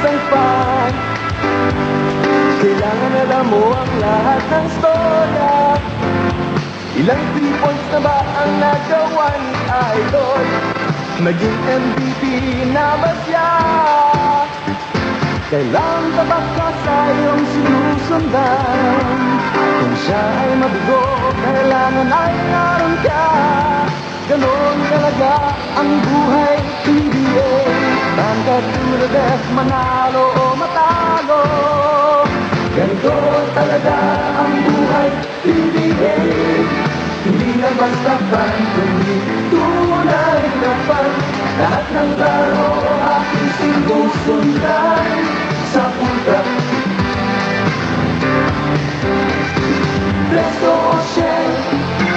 isang fan. Kailangan alam mo ang lahat ng storya. Ilang 3 points na ba ang nagawa ni Idol? Naging MVP na ba siya? Kailan ka ba sa iyong sinusundan? Kung siya ay mabigo, kailangan ay naroon ka. Ganon talaga ang buhay PBA. Hanggat tulad manalo o matalo, ganito talaga ang buhay PBA. Hindi na basta fan, kundi tunay na fan. Lahat ng laro aking sinusundan sa ultra. Presto o Shell,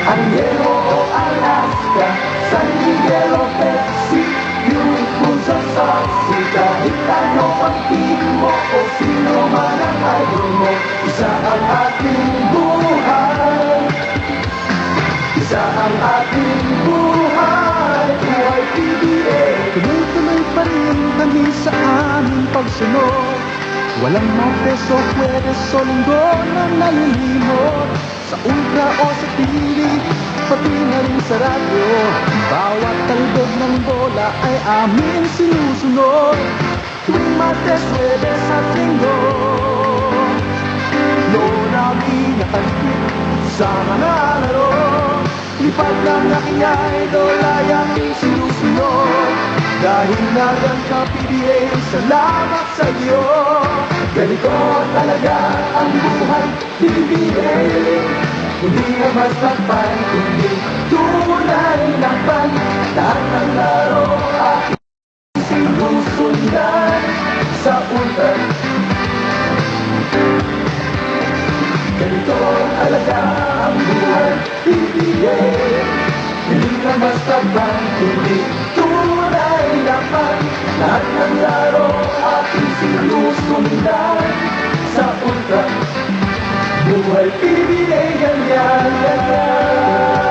Angelo o Alaska, San Miguel o Pepsi, Beautiful sa Saksi. Kahit ano ang team mo o sino man ang idol mo, isa ang ating buhay. Isa ang ating buhay, buhay PBA. Tuloy-tuloy pa rin kami sa aming pagsunod. Walang Martes o Huwebes o Linggo na nalilimot. Sa ultra o sa TV, pati na rin sa radyo, bawat talbog ng bola ay aming sinusunod. Tuwing Martes, Huwebes at Linggo, noon namin nakalipit sa mga laro. Lipad ng aking idol ay aming sinusunod. Dahil nagan ka PBA, salamat sa iyo. Ganito talaga ang buhay PBA. Hindi na basta fan, kundi tunay na fan. Lahat ng laro aking sinusundan sa ultra. Ganito talaga ang buhay PBA. Hindi na basta fan, kundi tunay na fan. Lahat ng laro aking sinusundan sa ultra. Buhay PBA, ganyan, ganyan.